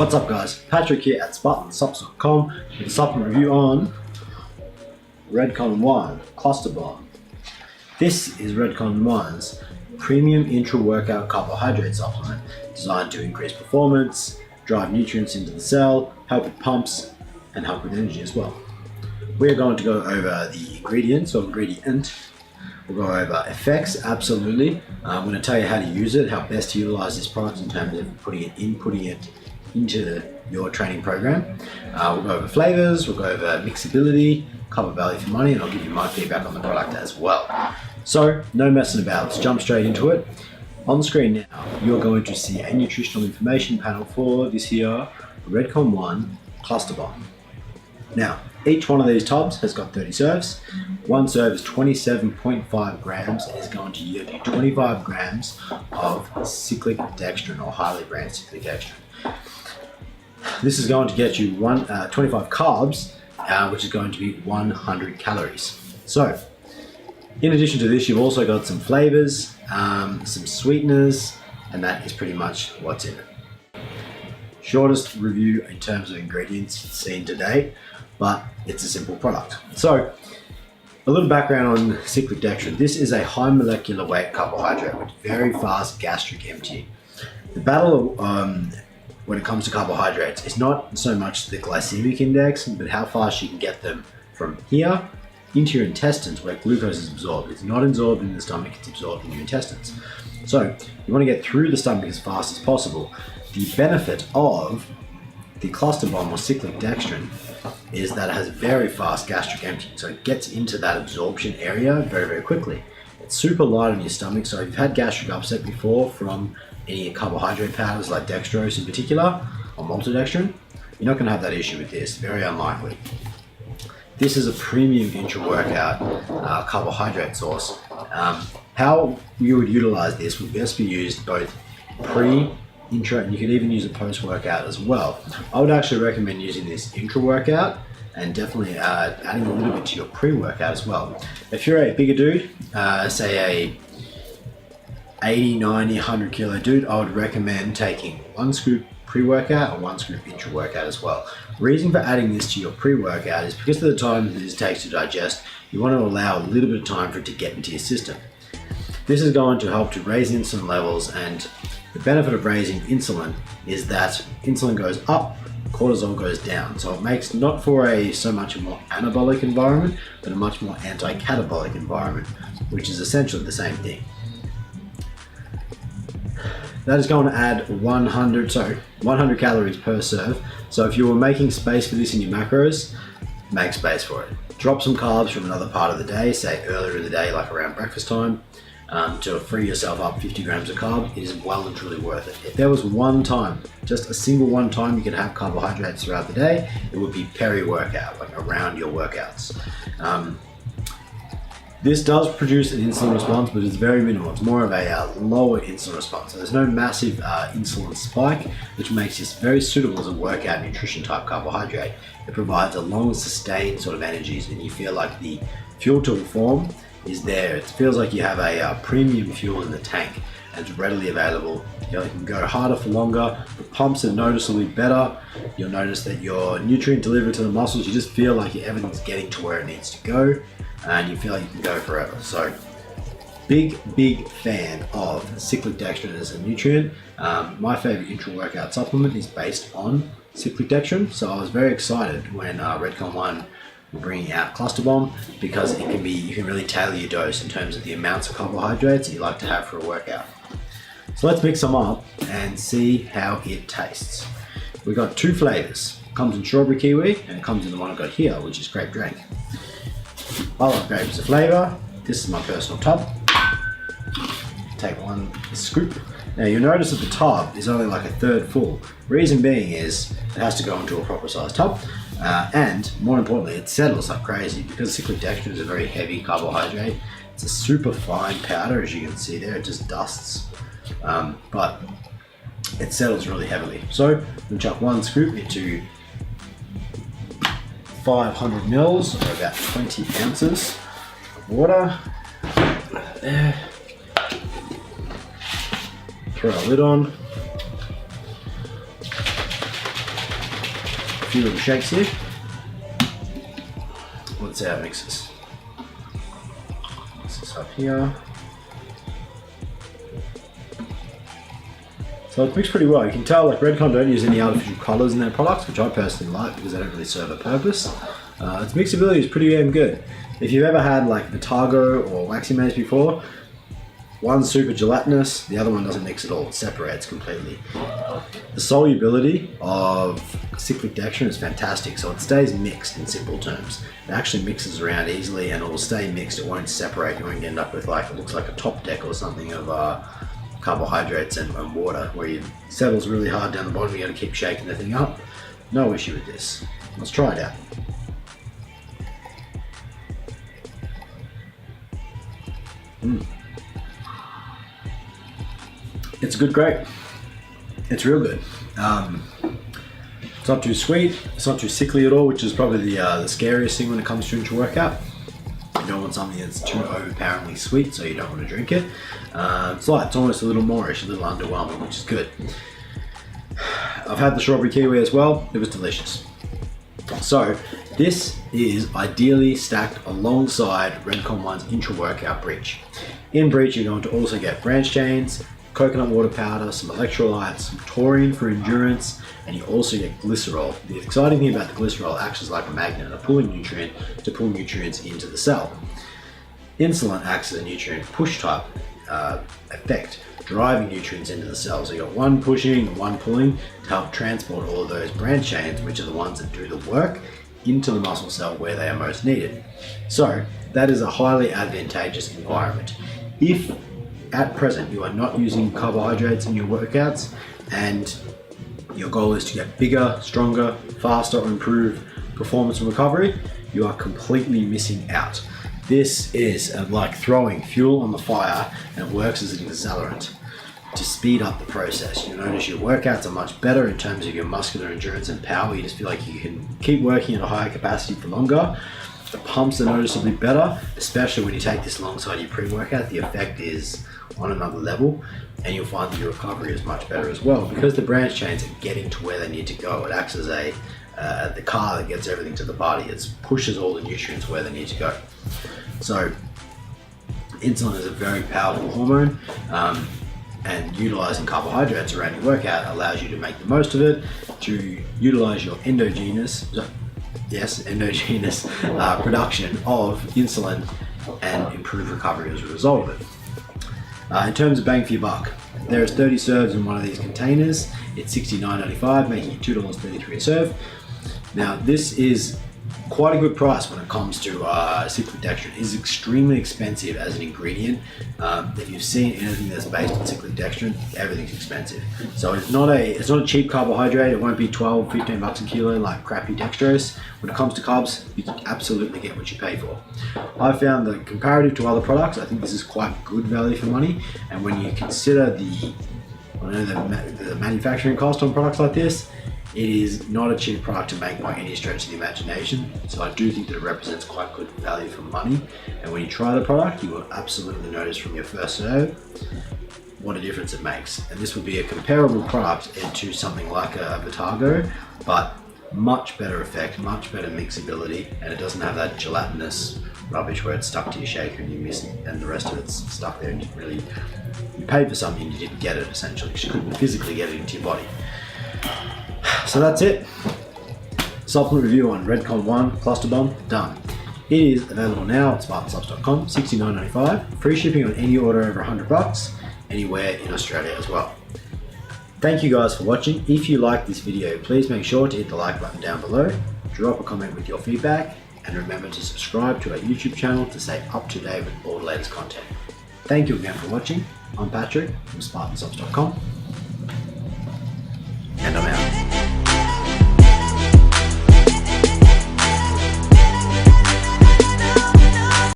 What's up guys, Patrick here at Spartansuppz.com with a supplement review on Redcon1 Cluster Bomb. This is Redcon1's premium intra-workout carbohydrate supplement designed to increase performance, drive nutrients into the cell, help with pumps, and help with energy as well. We are going to go over the ingredients or ingredient. We'll go over effects, absolutely. I'm going to tell you how to use it, how best to utilize this product in terms of putting it into your training program. We'll go over flavors, we'll go over mixability, cover value for money, and I'll give you my feedback on the product as well. So, no messing about, let's jump straight into it. On the screen now, you're going to see a nutritional information panel for this here Redcon1 Cluster Bomb. Now, each one of these tubs has got 30 serves. One serve is 27.5 grams and is going to yield you 25 grams of Cyclic Dextrin or highly branded Cyclic Dextrin. This is going to get you 25 carbs, which is going to be 100 calories. So, in addition to this, you've also got some flavors, some sweeteners, and that is pretty much what's in it. Shortest review in terms of ingredients seen to date, but it's a simple product. So, a little background on Cyclic Dextrin. This is a high molecular weight carbohydrate with very fast gastric emptying. The battle when it comes to carbohydrates, it's not so much the glycemic index, but how fast you can get them from here into your intestines where glucose is absorbed. It's not absorbed in the stomach, it's absorbed in your intestines. So you want to get through the stomach as fast as possible. The benefit of the Cluster Bomb or Cyclic Dextrin is that it has very fast gastric emptying, so it gets into that absorption area very, very quickly. It's super light on your stomach, so if you've had gastric upset before from any carbohydrate powders like dextrose in particular, or maltodextrin, you're not going to have that issue with this, very unlikely. This is a premium intra-workout carbohydrate source. How you would utilize this would best be used both pre, intra, and you could even use it post-workout as well. I would actually recommend using this intra-workout and definitely adding a little bit to your pre-workout as well. If you're a bigger dude, say a 80, 90, 100 kilo dude, I would recommend taking 1 scoop pre-workout and 1 scoop intra-workout as well. Reason for adding this to your pre-workout is because of the time that this takes to digest, you want to allow a little bit of time for it to get into your system. This is going to help to raise insulin levels, and the benefit of raising insulin is that insulin goes up, cortisol goes down. So it makes not for so much a more anabolic environment, but a much more anti-catabolic environment, which is essentially the same thing. That is going to add 100 calories per serve. So if you were making space for this in your macros, make space for it. Drop some carbs from another part of the day, say earlier in the day, like around breakfast time, to free yourself up 50 grams of carb. It is well and truly worth it. If there was one time, just a single one time you could have carbohydrates throughout the day, it would be peri-workout, like around your workouts. This does produce an insulin response, but it's very minimal. It's more of a lower insulin response. So there's no massive insulin spike, which makes this very suitable as a workout nutrition type carbohydrate. It provides a long sustained sort of energies, and you feel like the fuel to form is there. It feels like you have a premium fuel in the tank, and it's readily available. You can go harder for longer. The pumps are noticeably better. You'll notice that your nutrient delivery to the muscles, you just feel like everything's getting to where it needs to go, and you feel like you can go forever. So big fan of Cyclic Dextrin as a nutrient. My favorite intra-workout supplement is based on Cyclic Dextrin, so I was very excited when Redcon1 were bringing out Cluster Bomb, because you can really tailor your dose in terms of the amounts of carbohydrates that you like to have for a workout. So let's mix them up and see how it tastes. We've got 2 flavors. It comes in strawberry kiwi, and it comes in the one I've got here, which is grape drink. I love grape as a flavor. This is my personal tub. Take 1 scoop. Now you'll notice that the tub is only like a third full. Reason being is it has to go into a proper sized tub. And more importantly, it settles like crazy because Cyclic Dextrin is a very heavy carbohydrate. It's a super fine powder, as you can see there, it just dusts. But it settles really heavily. So I'm gonna chuck 1 scoop into 500 mils, or about 20 ounces of water. There. Throw a lid on. few little shakes here. Let's see how it mixes. Mix this up here. So it's mixed pretty well. You can tell like Redcon don't use any artificial colours in their products, which I personally like because they don't really serve a purpose. Its mixability is pretty damn good. If you've ever had like Vitargo or Waxy Maize before, one's super gelatinous, the other one doesn't mix at all, it separates completely. The solubility of Cyclic Dextrin is fantastic, so it stays mixed in simple terms. It actually mixes around easily and it will stay mixed, it won't separate, you won't end up with like, it looks like a top deck or something of carbohydrates and water, where it settles really hard down the bottom, you gotta keep shaking the thing up. No issue with this. Let's try it out. It's a good grape. It's real good. It's not too sweet, it's not too sickly at all, which is probably the scariest thing when it comes to intra-workout. You don't want something that's too overpoweringly sweet, so you don't want to drink it. It's almost a little moreish, a little underwhelming, which is good. I've had the strawberry kiwi as well, it was delicious. So this is ideally stacked alongside Redcon1's intra-workout breach. In breach you're going to also get branch chains, coconut water powder, some electrolytes, some taurine for endurance, and you also get glycerol. The exciting thing about the glycerol, it acts as like a magnet, a pulling nutrient to pull nutrients into the cell. Insulin acts as a nutrient push type effect, driving nutrients into the cell. So you got one pushing and one pulling to help transport all of those branch chains, which are the ones that do the work, into the muscle cell where they are most needed. So that is a highly advantageous environment. If at present you are not using carbohydrates in your workouts and your goal is to get bigger, stronger, faster, or improve performance and recovery, you are completely missing out. This is like throwing fuel on the fire, and it works as an accelerant to speed up the process. You'll notice your workouts are much better in terms of your muscular endurance and power. You just feel like you can keep working at a higher capacity for longer. The pumps are noticeably better, especially when you take this alongside your pre-workout. The effect is on another level, and you'll find that your recovery is much better as well because the branch chains are getting to where they need to go. It acts as the car that gets everything to the body. It pushes all the nutrients where they need to go. So insulin is a very powerful hormone, and utilizing carbohydrates around your workout allows you to make the most of it, to utilize your endogenous production of insulin and improve recovery as a result of it. In terms of bang for your buck, there's 30 serves in one of these containers. It's $69.95, making it $2.33 a serve. Now this is quite a good price when it comes to Cyclic Dextrin. It is extremely expensive as an ingredient. If you've seen anything that's based on Cyclic Dextrin, everything's expensive. So it's not a cheap carbohydrate. It won't be 12, 15 bucks a kilo like crappy dextrose. When it comes to carbs, you can absolutely get what you pay for. I've found that comparative to other products, I think this is quite good value for money. And when you consider the manufacturing cost on products like this, it is not a cheap product to make by any stretch of the imagination. So I do think that it represents quite good value for money. And when you try the product, you will absolutely notice from your first serve what a difference it makes. And this would be a comparable product to something like a Vitargo, but much better effect, much better mixability, and it doesn't have that gelatinous rubbish where it's stuck to your shaker and you miss it, and the rest of it's stuck there and you paid for something and you didn't get it essentially because you couldn't physically get it into your body. So that's it. Supplement review on Redcon1 Cluster Bomb done. It is available now at Spartansuppz.com, $69.95. Free shipping on any order over $100, anywhere in Australia as well. Thank you guys for watching. If you like this video, please make sure to hit the like button down below, drop a comment with your feedback, and remember to subscribe to our YouTube channel to stay up to date with all the latest content. Thank you again for watching. I'm Patrick from Spartansuppz.com.